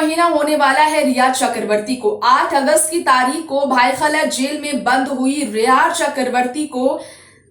महीना होने वाला है रिया चक्रवर्ती को। 8 अगस्त की तारीख को भायखला जेल में बंद हुई रिया चक्रवर्ती को,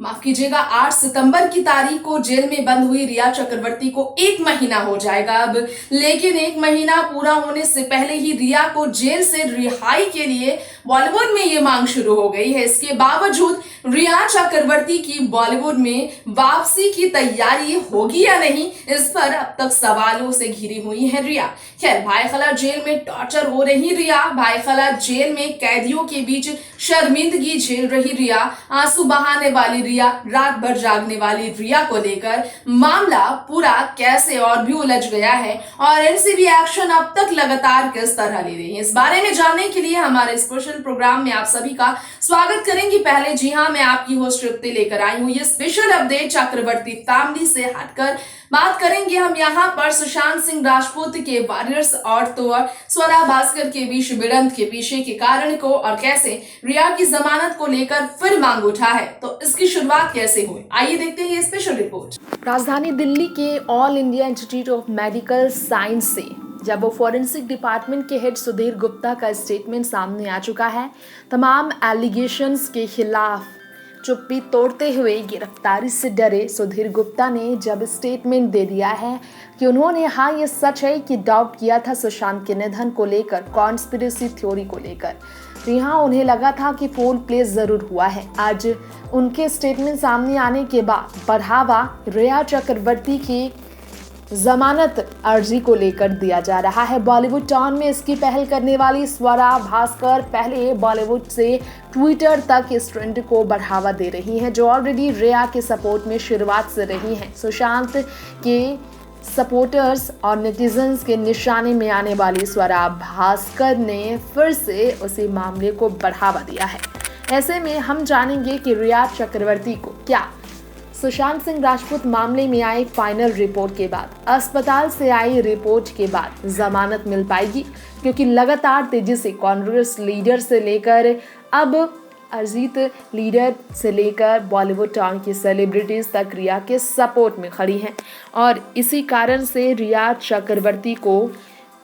माफ कीजिएगा, 8 सितंबर की तारीख को जेल में बंद हुई रिया चक्रवर्ती को 1 महीना हो जाएगा अब। लेकिन 1 महीना पूरा होने से पहले ही रिया को जेल से रिहाई के लिए बॉलीवुड में ये मांग शुरू हो गई है। इसके बावजूद रिया चक्रवर्ती की बॉलीवुड में वापसी की तैयारी होगी या नहीं, इस पर अब तक सवालों से घिरी हुई है रिया। खैर, भायखला जेल में टॉर्चर हो रही रिया, भायखला जेल में कैदियों के बीच शर्मिंदगी झेल रही रिया, आंसू बहाने वाली रिया, रात भर जागने वाली रिया को लेकर मामला पूरा कैसे और भी उलझ गया है और एनसीबी एक्शन अब तक लगातार किस तरह ले रही है, इस बारे में जानने के लिए हमारे स्पेशल प्रोग्राम में आप सभी का स्वागत करेंगे। पहले जी हाँ, मैं आपकी होस्ट तृप्ति लेकर आई हूँ ये स्पेशल अपडेट चक्रवर्ती फैमिली से हटकर। बात करेंगे हम यहाँ पर सुशांत सिंह राजपूत के वारियर्स और तो स्वरा भास्कर के बीच भिड़ंत के पीछे के कारण को और कैसे रिया की जमानत को लेकर फिर मांग उठा है, तो इसकी शुरुआत कैसे हुई, आइए देखते हैं ये स्पेशल रिपोर्ट। राजधानी दिल्ली के all India institute of medical science से जब वो फॉरेंसिक डिपार्टमेंट के हेड सुधीर गुप्ता का स्टेटमेंट सामने आ चुका है, तमाम एलिगेशंस के खिलाफ चुप्पी तोड़ते हुए गिरफ्तारी से डरे सुधीर गुप्ता ने जब स्टेटमेंट दे दिया है कि उन्होंने हाँ ये सच है कि डाउट किया था सुशांत के निधन को लेकर, कॉन्स्पिरेसी थ्योरी को लेकर, तो यहाँ उन्हें लगा था कि फोल प्ले जरूर हुआ है। आज उनके स्टेटमेंट सामने आने के बाद बढ़ावा रिया चक्रवर्ती की जमानत अर्जी को लेकर दिया जा रहा है। बॉलीवुड टाउन में इसकी पहल करने वाली स्वरा भास्कर पहले बॉलीवुड से ट्विटर तक इस ट्रेंड को बढ़ावा दे रही हैं, जो ऑलरेडी रिया के सपोर्ट में शुरुआत से रही हैं। सुशांत के सपोर्टर्स और नेटिजन्स के निशाने में आने वाली स्वरा भास्कर ने फिर से उसी मामले को बढ़ावा दिया है। ऐसे में हम जानेंगे कि रिया चक्रवर्ती को क्या सुशांत सिंह राजपूत मामले में आई फाइनल रिपोर्ट के बाद, अस्पताल से आई रिपोर्ट के बाद जमानत मिल पाएगी, क्योंकि लगातार तेजी से कांग्रेस लीडर से लेकर अब अरिजीत लीडर से लेकर बॉलीवुड टाउन की सेलिब्रिटीज तक रिया के सपोर्ट में खड़ी हैं और इसी कारण से रिया चक्रवर्ती को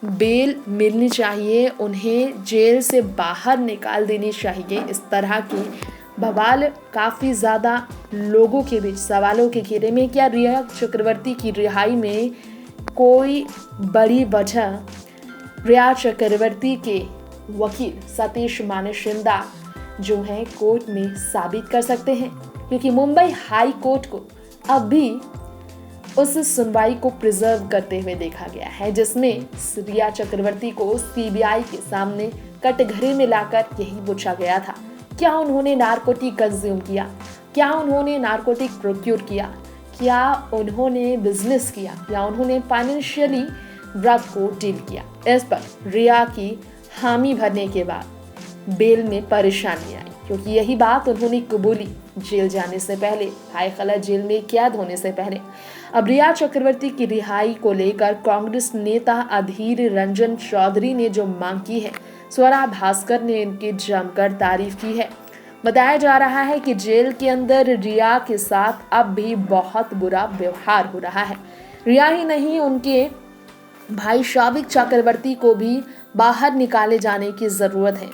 बेल मिलनी चाहिए, उन्हें जेल से बाहर निकाल देनी चाहिए। इस तरह की बवाल काफ़ी ज़्यादा लोगों के बीच सवालों के घेरे में। क्या रिया चक्रवर्ती की रिहाई में कोई बड़ी वजह रिया चक्रवर्ती के वकील सतीश मानेशिंदा जो हैं कोर्ट में साबित कर सकते हैं, क्योंकि मुंबई हाई कोर्ट को अब भी उस सुनवाई को प्रिजर्व करते हुए देखा गया है, जिसमें रिया चक्रवर्ती को सीबीआई के सामने कटघरे में लाकर यही पूछा गया था, क्या उन्होंने नारकोटिक कंज्यूम किया, क्या उन्होंने नारकोटिक प्रोक्यूर किया, क्या उन्होंने बिजनेस किया, या उन्होंने फाइनेंशियली ड्रग को डील किया। इस पर रिया की हामी भरने के बाद बेल में परेशानी आई, क्योंकि यही बात उन्होंने कबूली जेल जाने से पहले, भायखला जेल में कैद होने से पहले। अब रिया चक्रवर्ती की रिहाई को लेकर कांग्रेस नेता अधीर रंजन चौधरी ने जो मांग की है, स्वरा भास्कर ने इनकी जमकर तारीफ की है। बताया जा रहा है कि जेल के अंदर रिया के साथ अब भी बहुत बुरा व्यवहार हो रहा है। रिया ही नहीं, उनके भाई शौविक चक्रवर्ती को भी बाहर निकाले जाने की जरूरत है।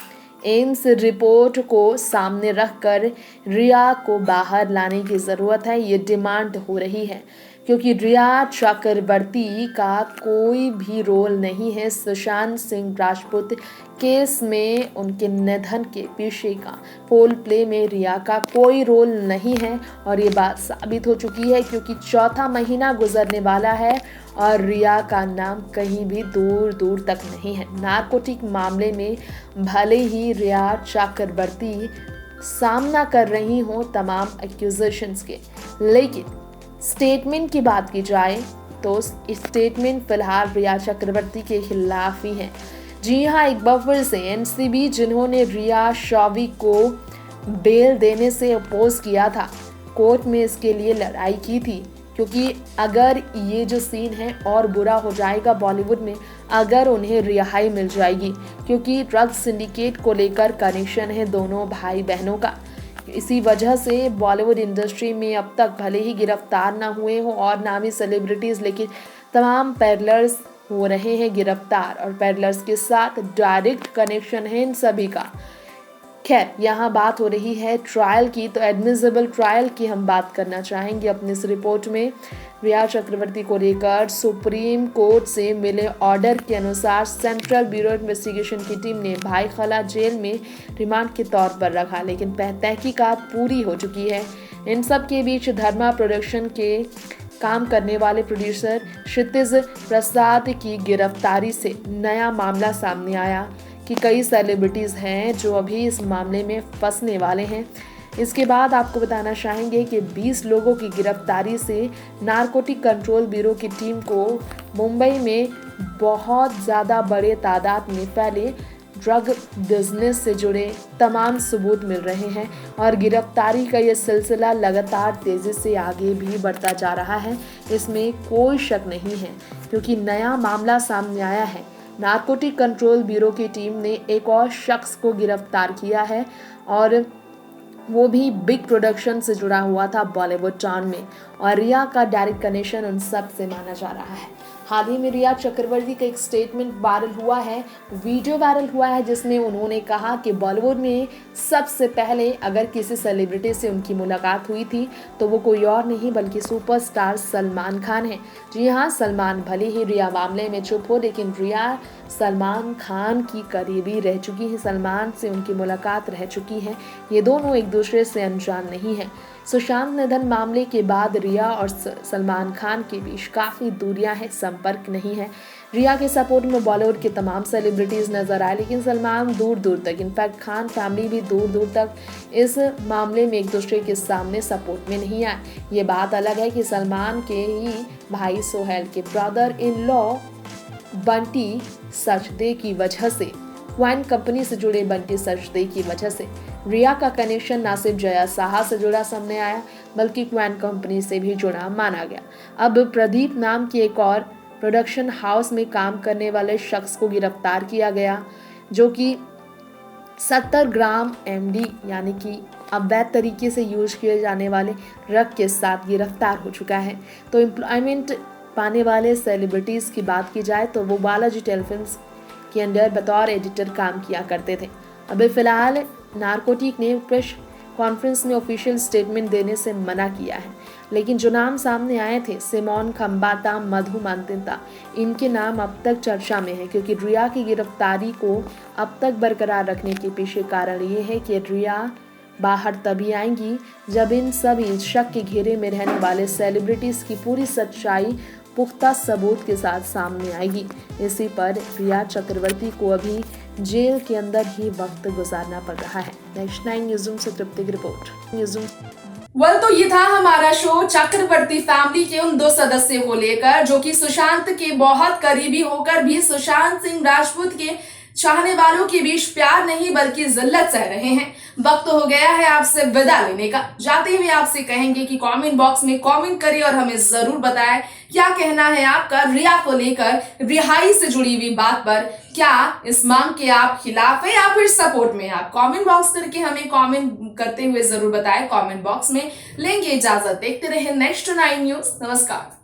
एम्स रिपोर्ट को सामने रखकर रिया को बाहर लाने की जरूरत है, ये डिमांड हो रही है, क्योंकि रिया चक्रवर्ती का कोई भी रोल नहीं है सुशांत सिंह राजपूत केस में। उनके निधन के पीछे का फोल प्ले में रिया का कोई रोल नहीं है और ये बात साबित हो चुकी है, क्योंकि 4था महीना गुजरने वाला है और रिया का नाम कहीं भी दूर दूर तक नहीं है। नारकोटिक मामले में भले ही रिया चक्रवर्ती सामना कर रही हो तमाम एक्यूजेशंस के, लेकिन स्टेटमेंट की बात की जाए तो स्टेटमेंट फिलहाल रिया चक्रवर्ती के खिलाफ ही है। जी हाँ, एक बार फिर से एनसीबी, जिन्होंने रिया शौविक को बेल देने से अपोज किया था, कोर्ट में इसके लिए लड़ाई की थी, क्योंकि अगर ये जो सीन है और बुरा हो जाएगा बॉलीवुड में अगर उन्हें रिहाई मिल जाएगी, क्योंकि ड्रग सिंडिकेट को लेकर कनेक्शन है दोनों भाई बहनों का। इसी वजह से बॉलीवुड इंडस्ट्री में अब तक भले ही गिरफ्तार ना हुए हों और नामी सेलिब्रिटीज़, लेकिन तमाम पैरलर्स हो रहे हैं गिरफ्तार और पेडलर्स के साथ डायरेक्ट कनेक्शन है इन सभी का। खैर, यहाँ बात हो रही है ट्रायल की, तो एडमिसिबल ट्रायल की हम बात करना चाहेंगे अपनी इस रिपोर्ट में। रिया चक्रवर्ती को लेकर सुप्रीम कोर्ट से मिले ऑर्डर के अनुसार सेंट्रल ब्यूरो इन्वेस्टिगेशन की टीम ने भाईखला जेल में रिमांड के तौर पर रखा, लेकिन तहकीकात पूरी हो चुकी है। इन सब के बीच धर्मा प्रोडक्शन के काम करने वाले प्रोड्यूसर क्षितिज प्रसाद की गिरफ्तारी से नया मामला सामने आया कि कई सेलिब्रिटीज़ हैं जो अभी इस मामले में फंसने वाले हैं। इसके बाद आपको बताना चाहेंगे कि 20 लोगों की गिरफ्तारी से नारकोटिक कंट्रोल ब्यूरो की टीम को मुंबई में बहुत ज़्यादा बड़े तादाद में फैले ड्रग बिजनेस से जुड़े तमाम सबूत मिल रहे हैं और गिरफ्तारी का ये सिलसिला लगातार तेज़ी से आगे भी बढ़ता जा रहा है। इसमें कोई शक नहीं है क्योंकि नया मामला सामने आया है। नारकोटिक कंट्रोल ब्यूरो की टीम ने एक और शख्स को गिरफ्तार किया है और वो भी बिग प्रोडक्शन से जुड़ा हुआ था बॉलीवुड टाउन में, और रिया का डायरेक्ट कनेक्शन उन सब से माना जा रहा है। हाल ही में रिया चक्रवर्ती का एक स्टेटमेंट वायरल हुआ है, वीडियो वायरल हुआ है, जिसमें उन्होंने कहा कि बॉलीवुड में सबसे पहले अगर किसी सेलिब्रिटी से उनकी मुलाकात हुई थी तो वो कोई और नहीं बल्कि सुपरस्टार सलमान खान है। जी हाँ, सलमान भले ही रिया मामले में चुप हो, लेकिन रिया सलमान खान की करीबी रह चुकी है, सलमान से उनकी मुलाकात रह चुकी है। ये दोनों एक दूसरे से अनजान नहीं है। सुशांत निधन मामले के बाद रिया और सलमान खान के बीच काफ़ी दूरियां हैं, संपर्क नहीं है। रिया के सपोर्ट में बॉलीवुड के तमाम सेलिब्रिटीज़ नजर आए, लेकिन सलमान दूर दूर तक, इनफैक्ट खान फैमिली भी दूर दूर तक इस मामले में एक दूसरे के सामने सपोर्ट में नहीं आए। ये बात अलग है कि सलमान के ही भाई सोहेल के ब्रदर इन लॉ बंटी सचदे की वजह से, वाइन कंपनी से जुड़े बंटी सचदे की वजह से रिया का कनेक्शन ना सिर्फ जया साहा से जुड़ा सामने आया बल्कि वाइन कंपनी से भी जुड़ा माना गया। अब प्रदीप नाम की एक और प्रोडक्शन हाउस में काम करने वाले शख्स को गिरफ्तार किया गया, जो कि 70 ग्राम एमडी यानी कि अवैध तरीके से यूज किए जाने वाले ड्रग के साथ गिरफ्तार हो चुका है। तो एम्प्लॉयमेंट पाने वाले सेलिब्रिटीज़ की बात की जाए तो वो बालाजी टेलीफिल्म्स के अंडर बतौर एडिटर काम किया करते थे। अभी फिलहाल नारकोटिक ने प्रेस कॉन्फ्रेंस में ऑफिशियल स्टेटमेंट देने से मना किया है, लेकिन जो नाम सामने आए थे सिमोन खंबाता, मधु मंतिता, इनके नाम अब तक चर्चा में है क्योंकि रिया की गिरफ्तारी को अब तक बरकरार रखने के पीछे कारण ये है कि रिया बाहर तभी आएंगी जब इन सभी शक के घेरे में रहने वाले सेलिब्रिटीज़ की पूरी सच्चाई पुख्ता सबूत के साथ सामने आएगी। इसी पर रिया चक्रवर्ती को अभी जेल के अंदर ही वक्त गुजारना पड़ रहा है। नेक्स्ट 9 न्यूज़रूम से तृप्ति की रिपोर्ट। वेल, तो ये था हमारा शो चक्रवर्ती फैमिली के उन 2 सदस्यों को लेकर जो कि सुशांत के बहुत करीबी होकर भी सुशांत सिंह राजपूत के चाहने वालों के बीच प्यार नहीं बल्कि जिल्लत सह रहे हैं। वक्त हो गया है आपसे विदा लेने का। जाते हुए आपसे कहेंगे कि कमेंट बॉक्स में कमेंट करिए और हमें जरूर बताएं क्या कहना है आपका रिया को लेकर, रिहाई से जुड़ी हुई बात पर। क्या इस मांग के आप खिलाफ है या फिर सपोर्ट में? आप कमेंट बॉक्स करके हमें कमेंट करते हुए जरूर बताएं। कमेंट बॉक्स में लेंगे इजाजत। देखते रहे नेक्स्ट 9 न्यूज। नमस्कार।